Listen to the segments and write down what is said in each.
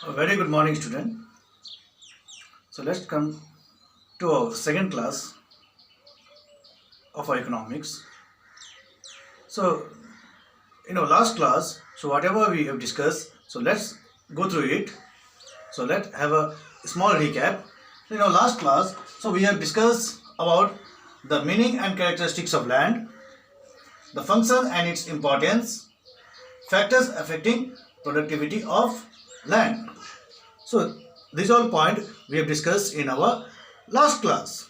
A very good morning, student. So let's come to our second class of our economics. So in our last class, whatever we have discussed, let's go through it. So let's have a small recap. In our last class, we have discussed about the meaning and characteristics of land, the function and its importance, factors affecting productivity of land. So these all points we have discussed in our last class.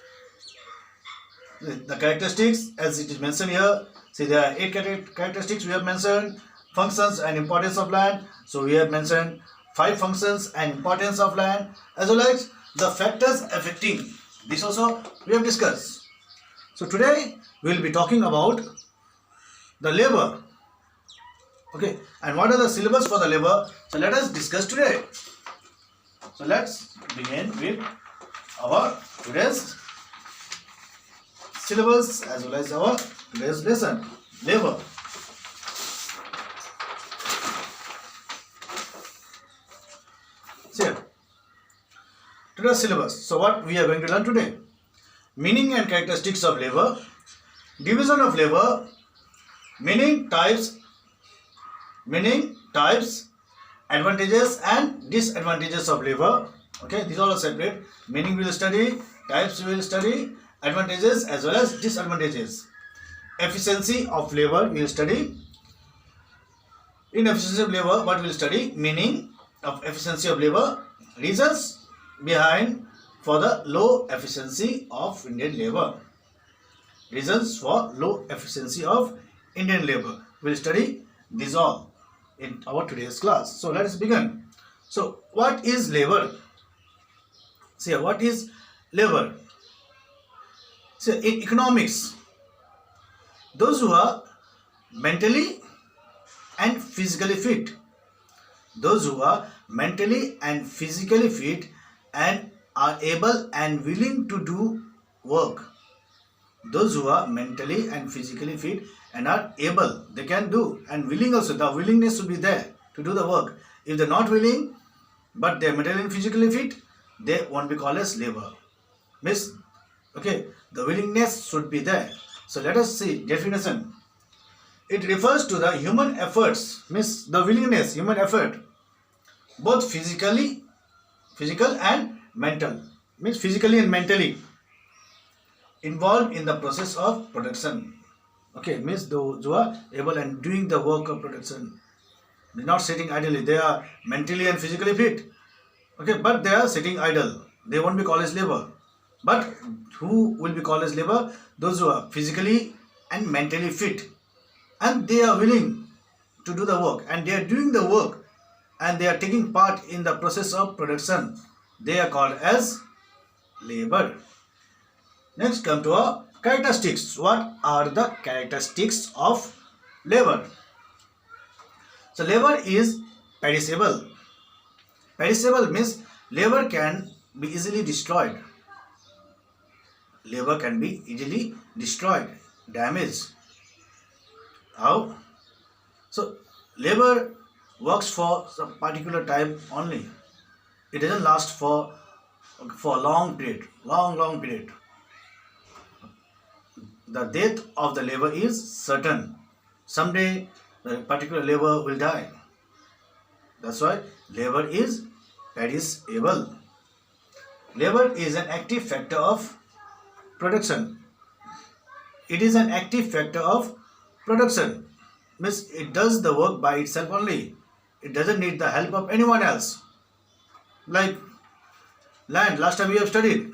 The characteristics, as it is mentioned here, see there are 8 characteristics we have mentioned, functions and importance of land. So we have mentioned 5 functions and importance of land, as well as the factors affecting. This also we have discussed. So today we will be talking about the labor. Okay, and what are the syllabus for the labor? So let us discuss today. So let's begin with our today's syllabus as well as our today's lesson, labor. So today's syllabus. So what we are going to learn today? Meaning and characteristics of labor, division of labor, meaning, types, advantages and disadvantages of labor. Okay, these all are separate. Meaning we will study, types we will study, advantages as well as disadvantages. Efficiency of labor we will study. In efficiency of labor, what we will study? Meaning of efficiency of labor, reasons behind for the low efficiency of Indian labor. Reasons for low efficiency of Indian labor. We will study these all in our today's class. So let us begin. So what is labor? See, what is labor? See, in economics, those who are mentally and physically fit, those who are mentally and physically fit and are able and willing to do work, those who are mentally and physically fit and are able, they can do, and willing also, the willingness to be there to do the work. If they're not willing but they're mentally and physically fit, they won't be called as labor. Miss, okay, the willingness should be there. So let us see definition. It refers to the human efforts, means the willingness, human effort, both physical and mental, means physically and mentally involved in the process of production. Okay, means those who are able and doing the work of production. They are not sitting idly. They are mentally and physically fit. Okay, but they are sitting idle. They won't be called as labor. But who will be called as labor? Those who are physically and mentally fit, and they are willing to do the work, and they are doing the work, and they are taking part in the process of production. They are called as labor. Next, come to our characteristics. What are the characteristics of labor? So labor is perishable. Perishable means labor can be easily destroyed. Labor can be easily destroyed, damaged. How? So labor works for some particular time only. It doesn't last for a long period, long period. The death of the labor is certain. Someday the particular labor will die. That's why labor is perishable. Labor is an active factor of production. It is an active factor of production. Means it does the work by itself only. It doesn't need the help of anyone else. Like land, last time we have studied.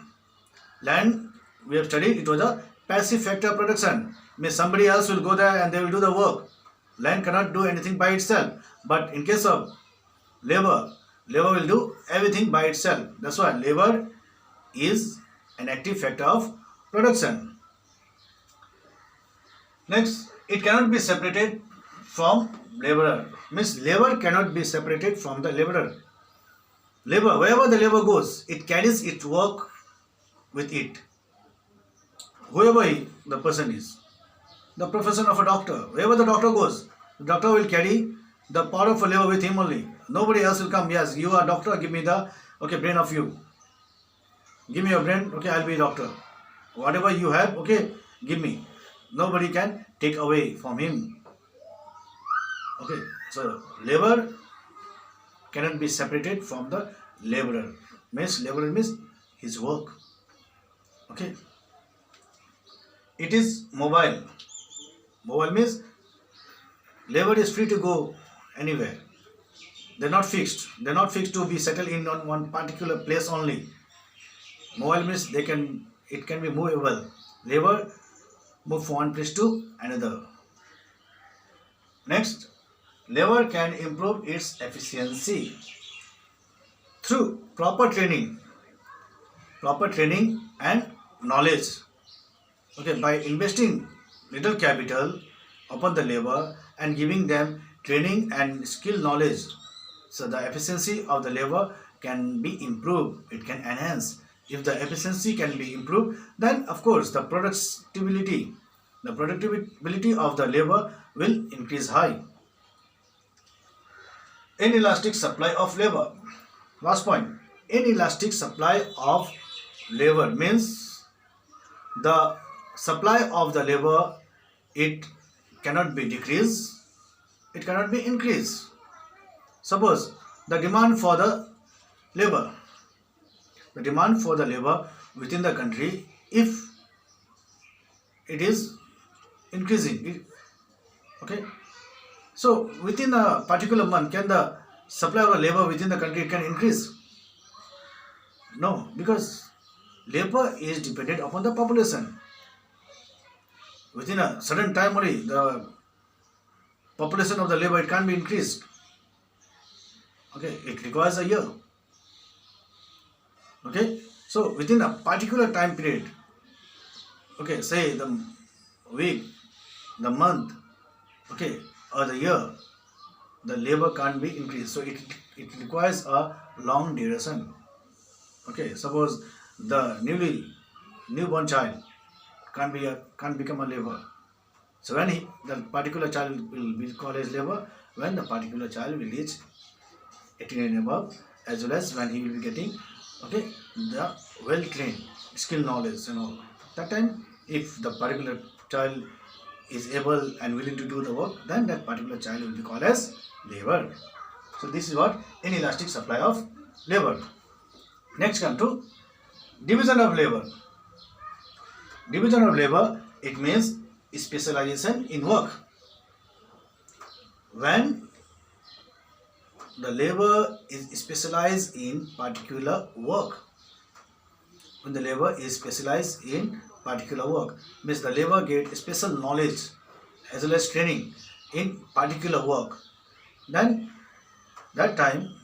Land, we have studied, it was a passive factor of production. Means somebody else will go there and they will do the work. Land cannot do anything by itself. But in case of labor, labor will do everything by itself. That's why labor is an active factor of production. Next, it cannot be separated from laborer. Means labor cannot be separated from the laborer. Labor, wherever the labor goes, it carries its work with it. Whoever the person is. The profession of a doctor, wherever the doctor goes, the doctor will carry the power of labor with him only. Nobody else will come. Yes, you are doctor, give me the brain of you. Give me your brain, okay, I'll be doctor. Whatever you have, okay, give me. Nobody can take away from him. Okay, so labor cannot be separated from the laborer. Laborer means his work. Okay. It is mobile. Mobile means labor is free to go anywhere. They're not fixed. They're not fixed to be settled in on one particular place only. Mobile means it can be movable. Labor move from one place to another. Next, labor can improve its efficiency through proper training and knowledge. Okay, by investing little capital upon the labor and giving them training and skill knowledge, so the efficiency of the labor can be improved. It can enhance. If the efficiency can be improved, then of course the productivity of the labor will increase high. Inelastic supply of labor. Last point. Inelastic supply of labor means the supply of the labor, it cannot be decreased, it cannot be increased. Suppose the demand for the labor within the country, if it is increasing, okay, so within a particular month, can the supply of labor within the country can increase? No, because labor is dependent upon the population. Within a certain time only, the population of the labor, it can't be increased. Okay, it requires a year. Okay, so within a particular time period, okay, say the week, the month, okay, or the year, the labor can't be increased. So it requires a long duration. Okay, suppose the newborn child can't become a labor. So when the particular child will be called as labor when the particular child will reach 18 and above, as well as when he will be getting, okay, the well trained skill knowledge and all. That time, if the particular child is able and willing to do the work, then that particular child will be called as labor. So this is what inelastic supply of labor. Next come to division of labor. Division of labor, it means specialization in work. When the labor is specialized in particular work, means the labor get special knowledge as well as training in particular work, then that time,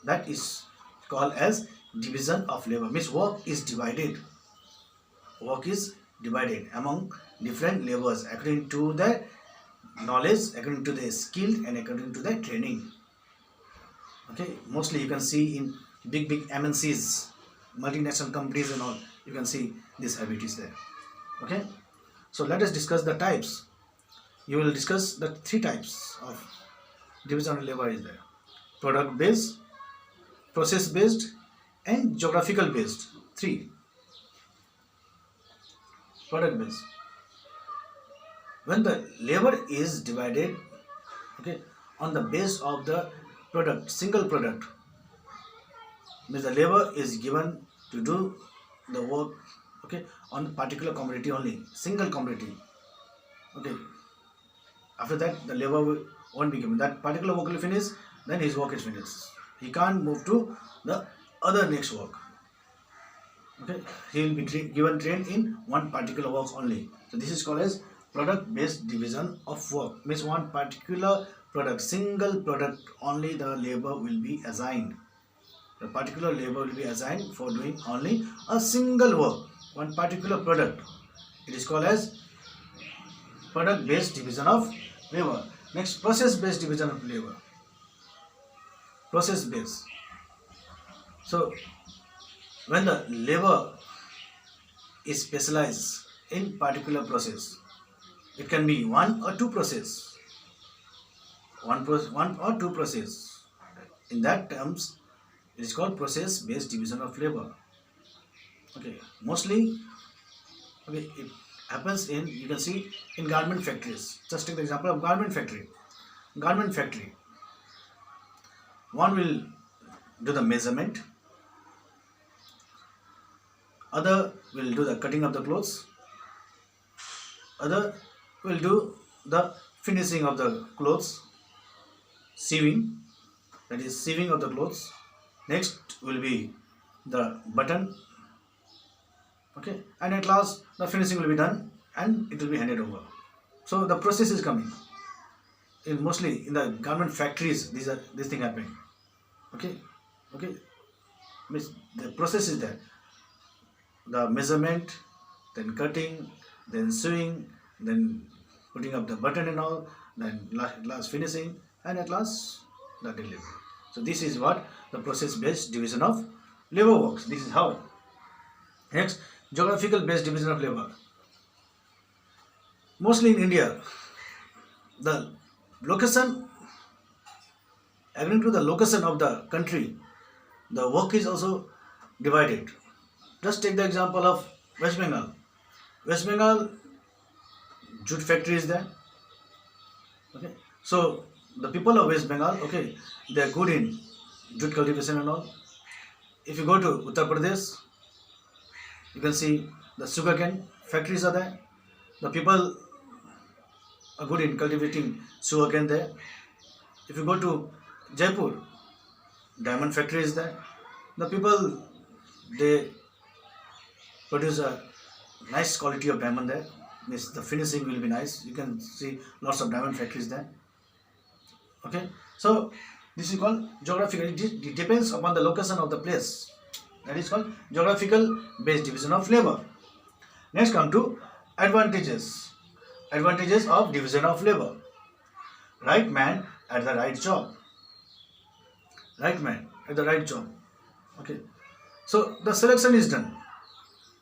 that is called as division of labor. Means work is divided among different laborers according to the knowledge, according to the skill, and according to the training. Okay, mostly you can see in big MNCs, multinational companies and all, you can see this habit is there. Okay, so let us discuss the types. You will discuss the three types of division of labor is there: product based, process based, and geographical based. 3. Product based. When the labor is divided, okay, on the base of the product, single product, means the labor is given to do the work, okay, on the particular commodity only, single commodity. Okay, after that the labor won't be given. That particular work will finish, then his work is finished. He can't move to the other next work. Okay, he will be given trained in one particular work only. So this is called as product based division of work. Means one particular product, single product only, the labor will be assigned. The particular labor will be assigned for doing only a single work, one particular product. It is called as product based division of labor. Next, process based division of labor. Process based. So when the labor is specialized in particular process, it can be one or two process. one or two process. In that terms, it is called process-based division of labor. Okay, mostly, okay, it happens in, you can see, in garment factories. Just take the example of garment factory. Garment factory. One will do the measurement, other will do the cutting of the clothes, other will do the finishing of the clothes, sewing, that is sewing of the clothes. Next will be the button, okay, and at last the finishing will be done and it will be handed over. So the process is coming. In mostly in the garment factories, this thing happening. Okay, means the process is there. The measurement, then cutting, then sewing, then putting up the button and all, then last finishing, and at last the delivery. So this is what the process-based division of labor works. This is how. Next, geographical-based division of labor. Mostly in India, the location, according to the location of the country, the work is also divided. Just take the example of West Bengal. West Bengal, jute factory is there. Okay, so the people of West Bengal, okay, they are good in jute cultivation and all. If you go to Uttar Pradesh, you can see the sugarcane factories are there. The people are good in cultivating sugarcane there. If you go to Jaipur, diamond factory is there. The people, they produce a nice quality of diamond there. Means the finishing will be nice. You can see lots of diamond factories there. Okay, so this is called geographical. It depends upon the location of the place. That is called geographical based division of labor. Next, come to advantages. Advantages of division of labor. Right man at the right job. Right man at the right job. Okay, so the selection is done.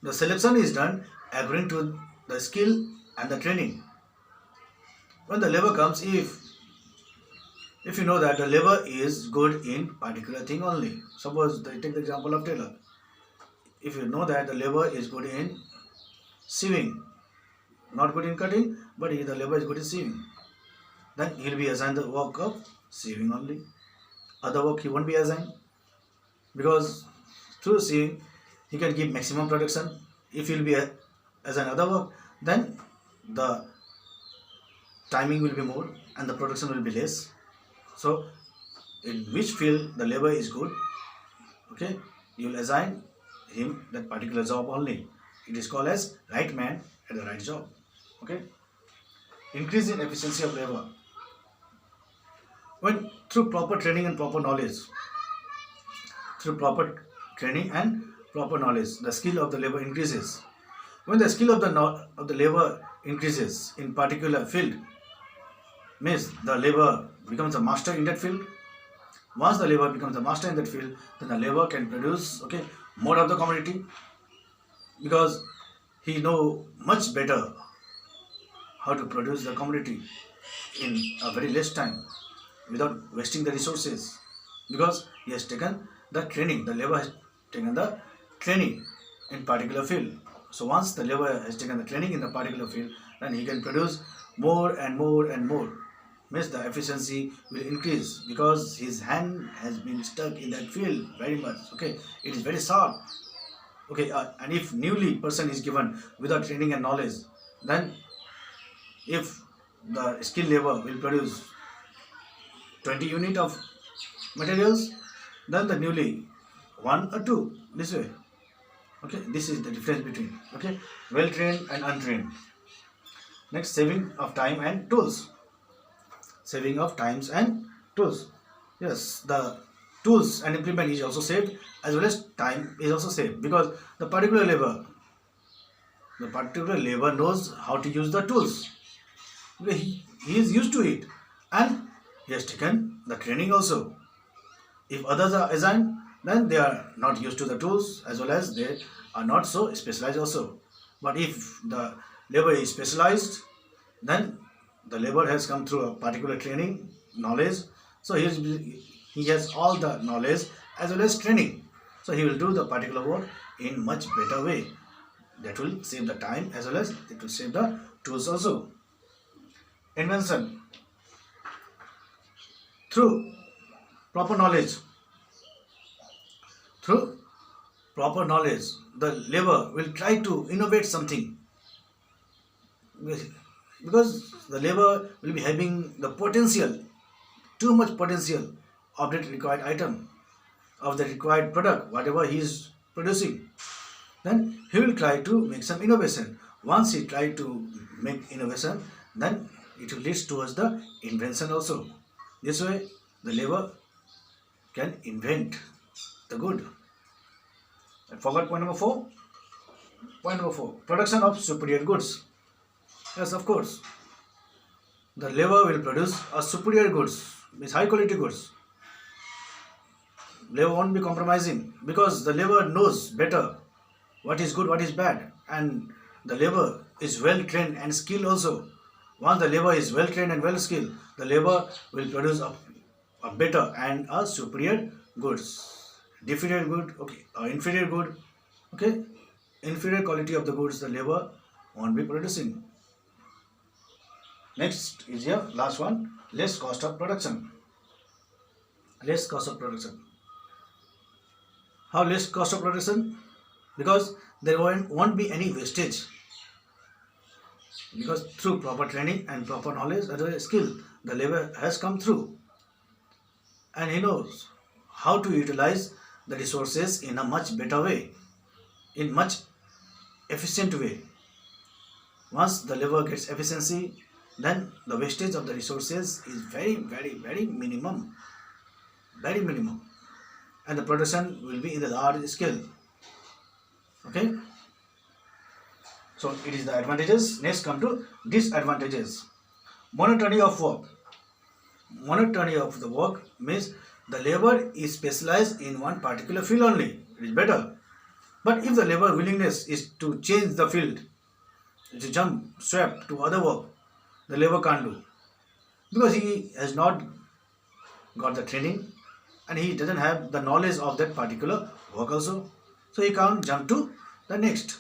The selection is done according to the skill and the training. When the labor comes, if you know that the labor is good in particular thing only. Suppose take the example of tailor. If you know that the labor is good in sewing, not good in cutting, but the labor is good in sewing, then he will be assigned the work of sewing only. Other work he won't be assigned, because through sewing he can give maximum production. If he will be assigned other work, then the timing will be more and the production will be less. So in which field the labor is good, okay, you will assign him that particular job only. It is called as right man at the right job. Okay, increase in efficiency of labor. When through proper training and proper knowledge, the skill of the labor increases. When the skill of the labor increases in particular field, means the labor becomes a master in that field. Once the labor becomes a master in that field, then the labor can produce, okay, more of the commodity, because he know much better how to produce the commodity in a very less time without wasting the resources, because he has taken the training. The labor has taken the training in particular field. So once the labor has taken the training in the particular field, then he can produce more and more and more. Means the efficiency will increase, because his hand has been stuck in that field very much. Okay, it is very sharp. Okay, and if newly person is given without training and knowledge, then if the skilled labor will produce 20 unit of materials, then the newly 1 or 2, this way. Okay, this is the difference between, okay, well trained and untrained. Next, saving of time and tools. Saving of times and tools. Yes, the tools and implement is also saved, as well as time is also saved, because the particular labor knows how to use the tools. Okay, he is used to it, and he has taken the training also. If others are assigned, then they are not used to the tools, as well as they are not so specialized also. But if the labor is specialized, then the labor has come through a particular training, knowledge. So he has all the knowledge as well as training. So he will do the particular work in much better way. That will save the time as well as it will save the tools also. Invention. Through proper knowledge, the labor will try to innovate something, because the labor will be having the potential, too much potential of that required item, of the required product, whatever he is producing. Then he will try to make some innovation. Once he try to make innovation, then it will lead towards the invention also. This way the labor can invent the good. I forgot point number 4. Point number 4, production of superior goods. Yes, of course, the labor will produce a superior goods, means high quality goods. Labor won't be compromising, because the labor knows better what is good, what is bad, and the labor is well trained and skilled also. Once the labor is well trained and well skilled, the labor will produce a better and a superior goods. Deferior good, okay, inferior good, okay, inferior quality of the goods the labor won't be producing. Next is your last one, less cost of production. Less cost of production. How less cost of production? Because there won't be any wastage. Because through proper training and proper knowledge and skill, the labor has come through. And he knows how to utilize the resources in a much better way, in much efficient way. Once the labor gets efficiency, then the wastage of the resources is very, very, very minimum. Very minimum. And the production will be in the large scale. Okay. So it is the advantages. Next come to disadvantages. Monotony of work. Monotony of the work means the labor is specialized in one particular field only. It is better. But if the labor willingness is to change the field, to jump, swap to other work, the labor can't do. Because he has not got the training and he doesn't have the knowledge of that particular work also. So he can't jump to the next.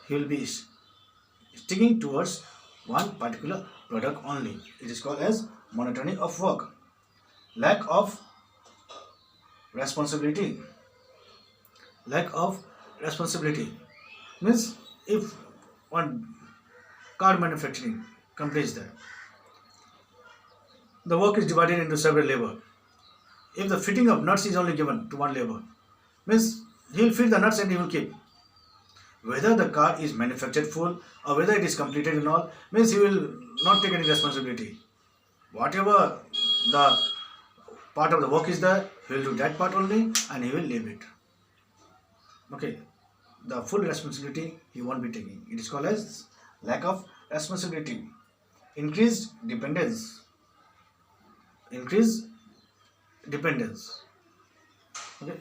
He will be sticking towards one particular product only. It is called as monotony of work. Lack of responsibility. Lack of responsibility means if one car manufacturing company is there, the work is divided into several labor. If the fitting of nuts is only given to one labor, means he will fit the nuts and he will keep. Whether the car is manufactured full or whether it is completed and all, means he will not take any responsibility. Whatever the part of the work is there, he will do that part only and he will leave it. Okay, the full responsibility he won't be taking. It is called as lack of responsibility. Increased dependence. Increased dependence. Okay.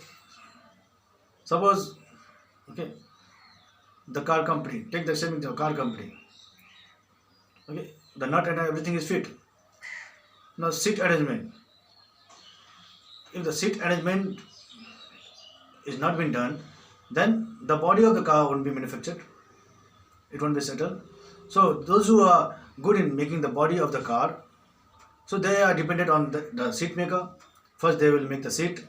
Suppose, okay, the car company, take the same example, car company. Okay, the nut and everything is fit. Now seat arrangement. If the seat arrangement is not been done, then the body of the car won't be manufactured. It won't be settled. So those who are good in making the body of the car, so they are dependent on the seat maker. First they will make the seat.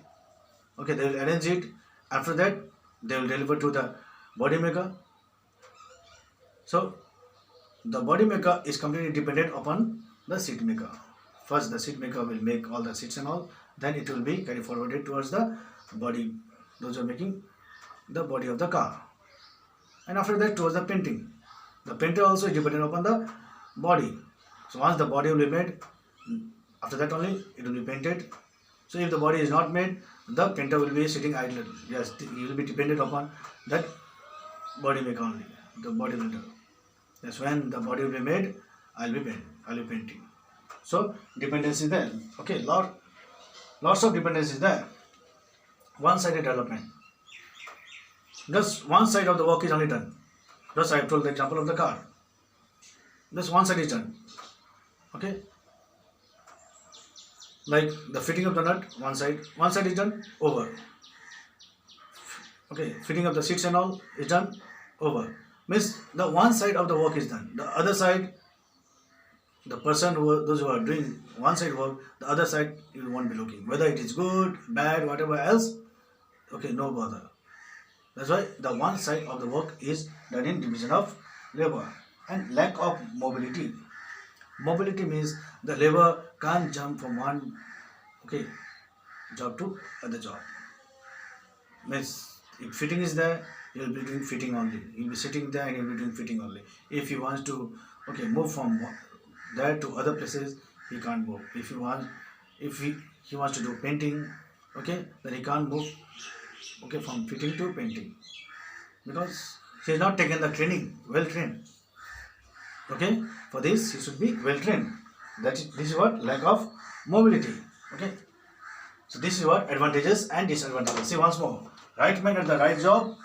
Okay, they will arrange it. After that, they will deliver to the body maker. So the body maker is completely dependent upon the seat maker. First the seat maker will make all the seats and all, then it will be carried forwarded towards the body, those who are making the body of the car. And after that towards the painting. The painter also is dependent upon the body. So once the body will be made, after that only it will be painted. So if the body is not made, the painter will be sitting idle. Yes, he will be dependent upon that body maker only, the body builder. That's when the body will be made, I'll be painting. So dependency is there. Okay, lots of dependency is there. One-sided development. Just one side of the work is only done. Just I have told the example of the car. Just one side is done. Okay, like the fitting of the nut, one side is done, over. Okay, fitting of the seats and all is done, over. Means the one side of the work is done. The other side, the person those who are doing one side work, the other side you won't be looking. Whether it is good, bad, whatever else, okay, no bother. That's why the one side of the work is done in division of labor. And lack of mobility. Mobility means the labor can't jump from one job to other job. Means if fitting is there, he will be doing fitting only. He will be sitting there and he will be doing fitting only. If he wants to move from there to other places, he can't move. If he wants to do painting, then he can't move from fitting to painting, because he has not taken the training, well trained. For this he should be well trained. This is what lack of mobility. So this is what advantages and disadvantages. See once more: right man at the right job,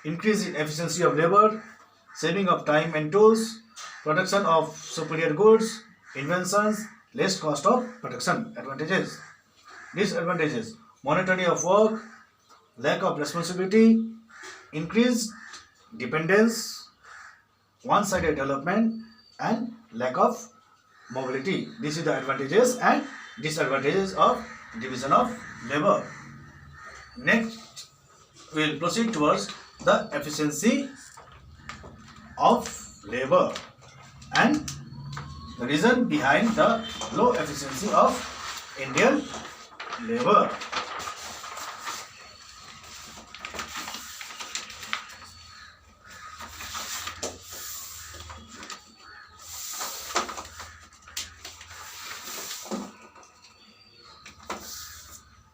increase in efficiency of labor, saving of time and tools, production of superior goods, inventions, less cost of production. Advantages. Disadvantages: monotony of work, lack of responsibility, increased dependence, one-sided development, and lack of mobility. This is the advantages and disadvantages of division of labor. Next, we will proceed towards the efficiency of labor and the reason behind the low efficiency of Indian labor.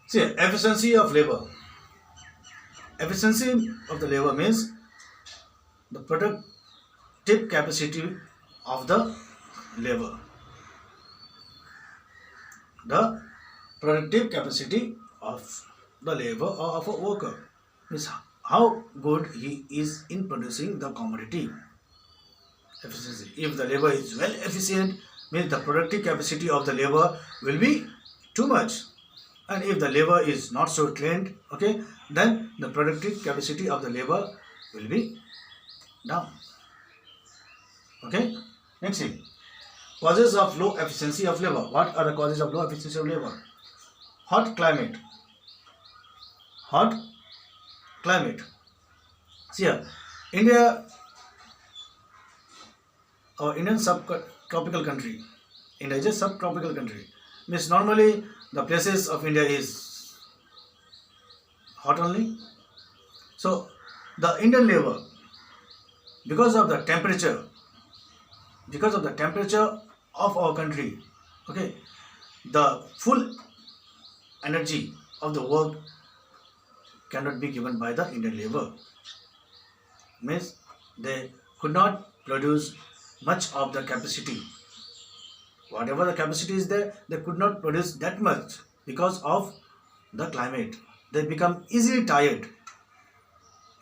See, efficiency of labor. Efficiency of the labor means the productive capacity of the labor. The productive capacity of the labor or of a worker means how good he is in producing the commodity. Efficiency. If the labor is well efficient, means the productive capacity of the labor will be too much. And if the labor is not so trained, then the productive capacity of the labor will be down. Next thing, causes of low efficiency of labor. What are the causes of low efficiency of labor? Hot climate. Hot climate. See here, India, our Indian subtropical country. India is a subtropical country. Means normally the places of India is hot only. So the Indian labor, because of the temperature of our country, the full energy of the work cannot be given by the Indian labor. Means they could not produce much of the capacity. Whatever the capacity is there, they could not produce that much because of the climate. They become easily tired.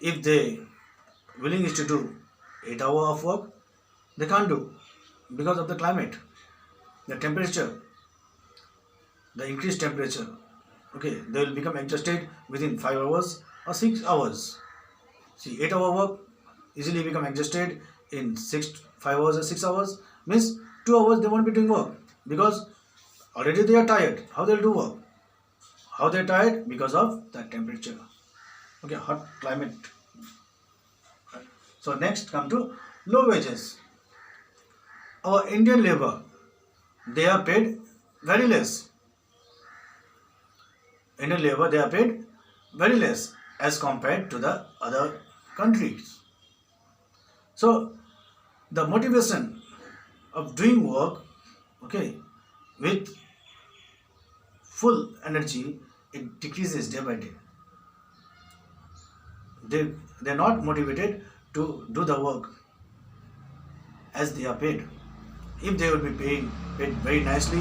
If they willing is to do 8 hours of work, they can't do because of the climate, the temperature, the increased temperature. They will become exhausted within 5 hours or 6 hours. See, 8 hour work easily become exhausted in 5 hours or 6 hours. Means 2 hours they won't be doing work because already they are tired. How they'll do work? How they're tired? Because of that temperature. Hot climate. So next come to low wages. Our Indian labor, they are paid very less. Indian labor, they are paid very less as compared to the other countries. So the motivation of doing work, with full energy, it decreases day by day. They're not motivated to do the work as they are paid. If they would be paid very nicely,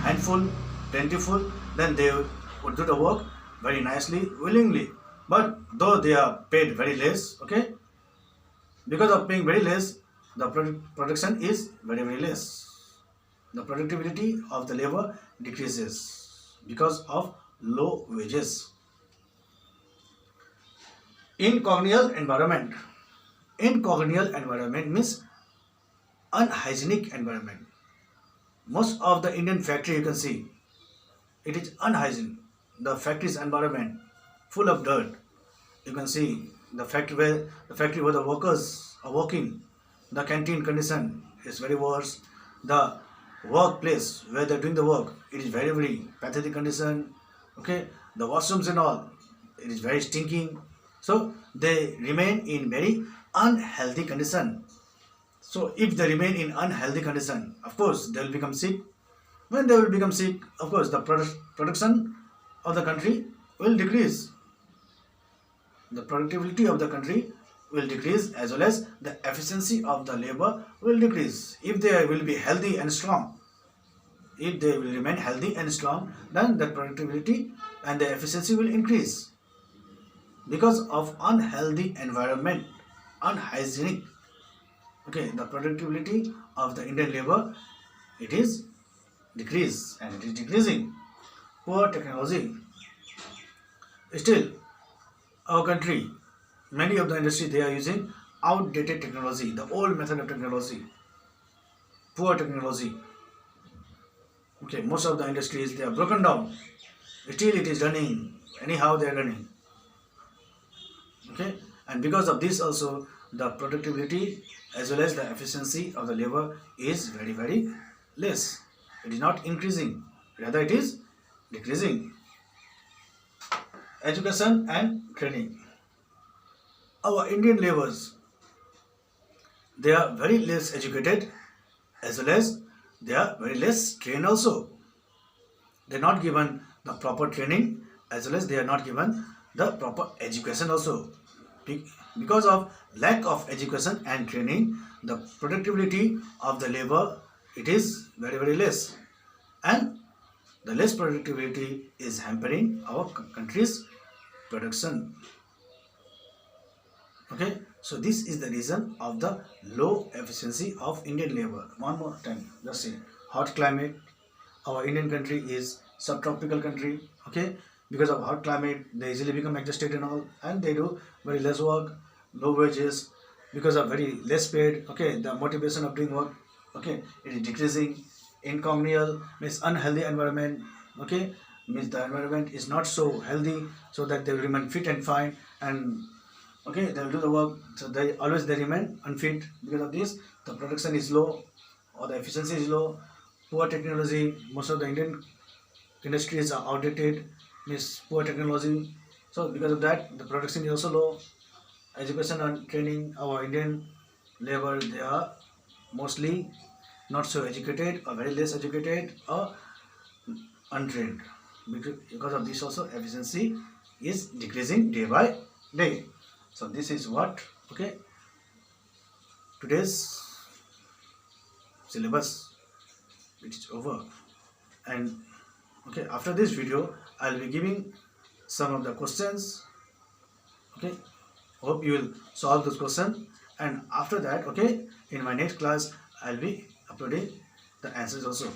handful, plentiful, then they would do the work very nicely, willingly. But though they are paid very less, because of paying very less, the production is very less. The productivity of the labor decreases because of low wages. Incognial environment. Incognial environment means unhygienic environment. Most of the Indian factory you can see, it is unhygienic. The factory's environment full of dirt. You can see the factory where the workers are working. The canteen condition is very worse. The workplace where they're doing the work, it is very pathetic condition. Okay, the washrooms and all, it is very stinking. So they remain in very unhealthy condition. So if they remain in unhealthy condition, of course they will become sick. When they will become sick, of course the production of the country will decrease. The productivity of the country will decrease, as well as the efficiency of the labor will decrease. If they will be healthy and strong, if they will remain healthy and strong, then the productivity and the efficiency will increase. Because of unhealthy environment, unhygienic, okay, the productivity of the Indian labor, it is decrease, and it is decreasing. Poor technology. Still, our country, many of the industry, they are using outdated technology, the old method of technology, poor technology. Okay, most of the industries, they are broken down. Still it is running, anyhow they are running. Okay, and because of this also, the productivity as well as the efficiency of the labor is very less. It is not increasing, rather it is decreasing. Education and training. Our Indian laborers, they are very less educated, as well as they are very less trained also. They are not given the proper training, as well as they are not given the proper education also. Because of lack of education and training, the productivity of the labor, it is very less, and the less productivity is hampering our country's production. Okay, so this is the reason of the low efficiency of Indian labor. One more time, just say hot climate. Our Indian country is subtropical country. Okay, because of hot climate, they easily become adjusted and all, and they do very less work, low wages, because of very less paid. Okay, the motivation of doing work, okay, it is decreasing. Incongrual means unhealthy environment. Okay, means the environment is not so healthy, so that they will remain fit and fine, and okay, they will do the work, so they remain unfit. Because of this, the production is low, or the efficiency is low. Poor technology. Most of the Indian industries are outdated, means poor technology. So because of that, the production is also low. Education and training. Our Indian labor, they are mostly not so educated, or very less educated, or untrained. Because of this also, efficiency is decreasing day by day. So this is what, okay, today's syllabus, it is over. And okay, after this video I'll be giving some of the questions. Okay, hope you will solve those questions, and after that, okay, in my next class I'll be uploading the answers also.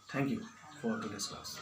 Thank you for today's class.